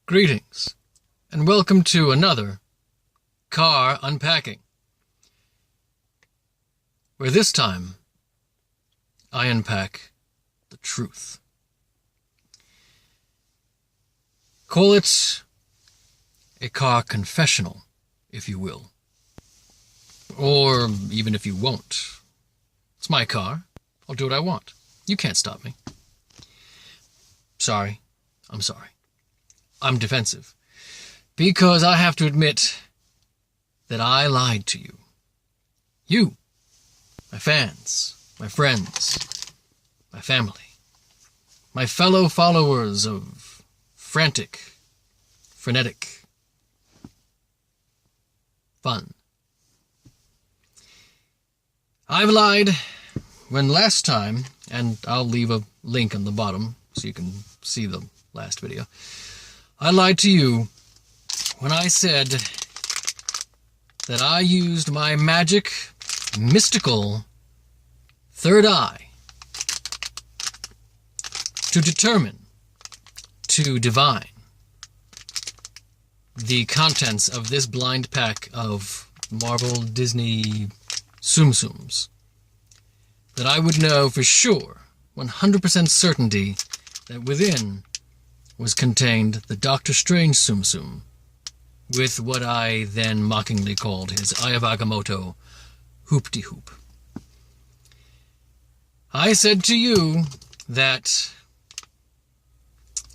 Greetings, and welcome to another car unpacking, where this time I unpack the truth. Call it a car confessional, if you will. Or even if you won't. It's my car. I'll do what I want. You can't stop me. Sorry. I'm sorry. I'm defensive. Because I have to admit that I lied to you. You, my fans, my friends, my family, my fellow followers of frantic, frenetic fun. I've lied when last time, and I'll leave a link on the bottom so you can see the last video. I lied to you when I said that I used my magic, mystical third eye to determine, to divine the contents of this blind pack of Marvel Disney Tsum-Tsums. That I would know for sure, 100% certainty, that within was contained the Doctor Strange Tsum-Tsum, with what I then mockingly called his Eye of Agamotto hoopty-hoop. I said to you that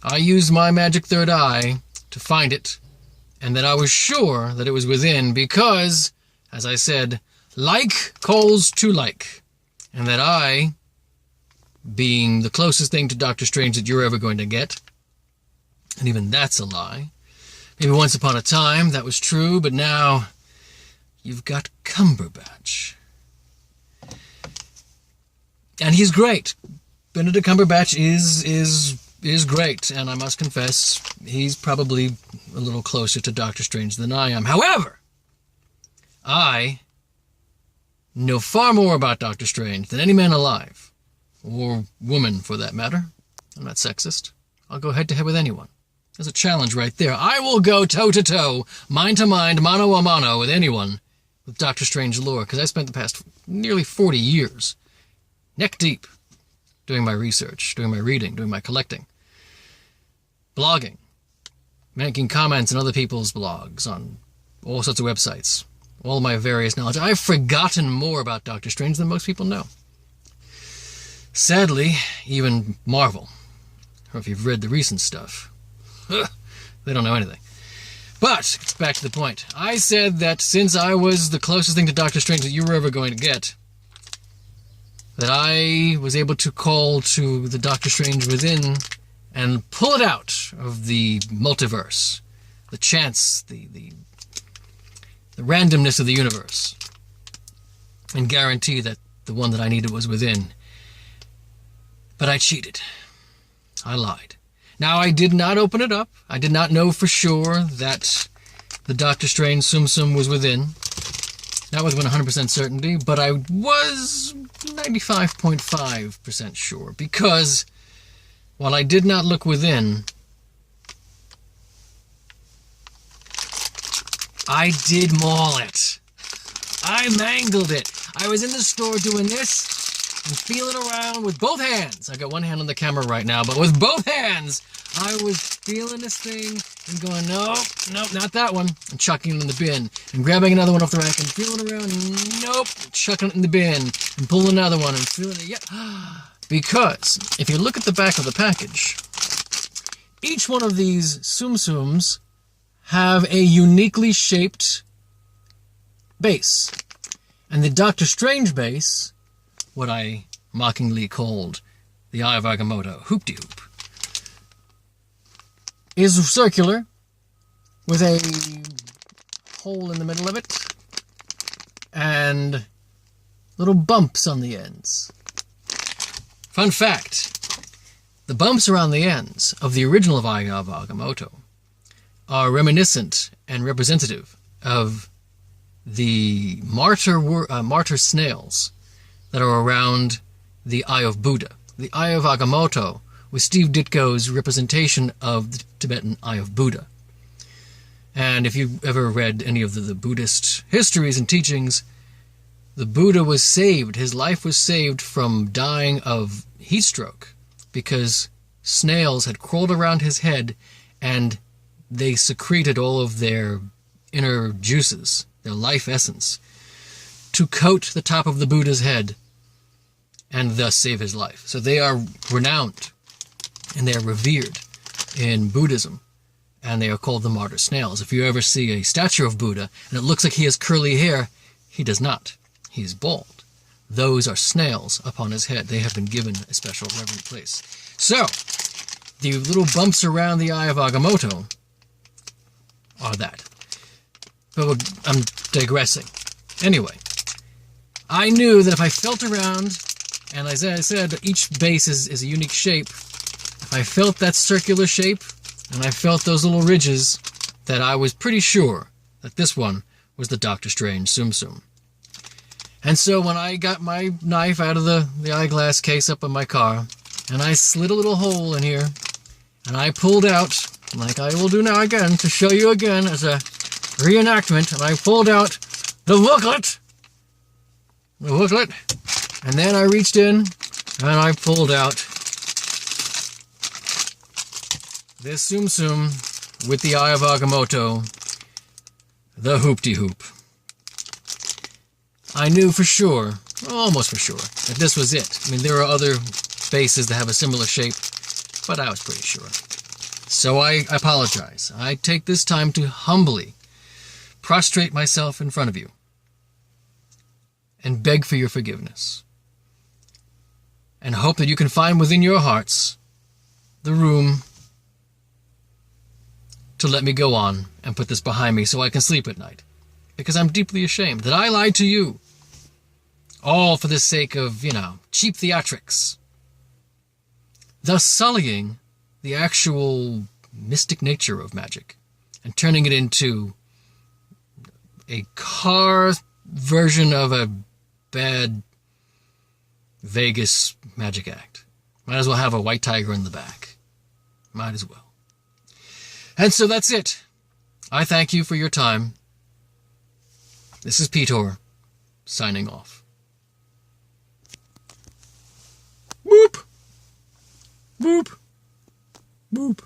I used my magic third eye to find it, and that I was sure that it was within because, as I said, like calls to like, and that I, being the closest thing to Doctor Strange that you're ever going to get, and even that's a lie. Maybe once upon a time that was true, but now you've got Cumberbatch. And he's great. Benedict Cumberbatch is great, and I must confess, he's probably a little closer to Doctor Strange than I am. However, I know far more about Doctor Strange than any man alive, or woman for that matter. I'm not sexist. I'll go head-to-head with anyone. There's a challenge right there. I will go toe-to-toe, mind-to-mind, mano-a-mano with anyone with Doctor Strange lore, because I spent the past nearly 40 years neck-deep doing my research, doing my reading, doing my collecting, blogging, making comments in other people's blogs on all sorts of websites, all my various knowledge. I've forgotten more about Doctor Strange than most people know. Sadly, even Marvel, or if you've read the recent stuff, they don't know anything. But, back to the point. I said that since I was the closest thing to Doctor Strange that you were ever going to get, that I was able to call to the Doctor Strange within and pull it out of the multiverse, the chance, the randomness of the universe, and guarantee that the one that I needed was within. But I cheated. I lied. Now, I did not open it up. I did not know for sure that the Doctor Strange Tsum-Tsum was within. Not with 100% certainty, but I was 95.5% sure. Because, while I did not look within, I did maul it. I mangled it. I was in the store doing this and feeling around with both hands. I got one hand on the camera right now, but with both hands, I was feeling this thing and going, nope, not that one, and chucking it in the bin, and grabbing another one off the rack and feeling around, nope, chucking it in the bin, and pulling another one and feeling it, yeah. Because if you look at the back of the package, each one of these Tsum-Tsums have a uniquely shaped base. And the Doctor Strange base, what I mockingly called the Eye of Agamotto hoopty-hoop, is circular with a hole in the middle of it and little bumps on the ends. Fun fact, the bumps around the ends of the original Eye of Agamotto are reminiscent and representative of the martyr snails that are around the Eye of Buddha. The Eye of Agamotto was Steve Ditko's representation of the Tibetan Eye of Buddha. And if you've ever read any of the Buddhist histories and teachings, the Buddha was saved, his life was saved from dying of heat stroke because snails had crawled around his head and they secreted all of their inner juices, their life essence, to coat the top of the Buddha's head and thus save his life. So they are renowned and they are revered in Buddhism, and they are called the martyr snails. If you ever see a statue of Buddha and it looks like he has curly hair, he does not. He is bald. Those are snails upon his head. They have been given a special reverent place. So, the little bumps around the Eye of Agamotto are that. But I'm digressing. Anyway, I knew that if I felt around, and as I said, each base is a unique shape, if I felt that circular shape, and I felt those little ridges, that I was pretty sure that this one was the Doctor Strange Tsum-Tsum. And so when I got my knife out of the eyeglass case up in my car, and I slid a little hole in here, and I pulled out, like I will do now again, to show you again as a reenactment, and I pulled out the booklet, and then I reached in, and I pulled out this Tsum-Tsum with the Eye of Agamotto, the hoopty-hoop. I knew for sure, almost for sure, that this was it. I mean, there are other bases that have a similar shape, but I was pretty sure. So I apologize. I take this time to humbly prostrate myself in front of you and beg for your forgiveness, and hope that you can find within your hearts the room to let me go on and put this behind me so I can sleep at night. Because I'm deeply ashamed that I lied to you. All for the sake of, cheap theatrics. Thus sullying the actual mystic nature of magic and turning it into a car version of a bad Vegas magic act. Might as well have a white tiger in the back. Might as well. And so that's it. I thank you for your time. This is Peter, signing off. Boop! Boop! Boop!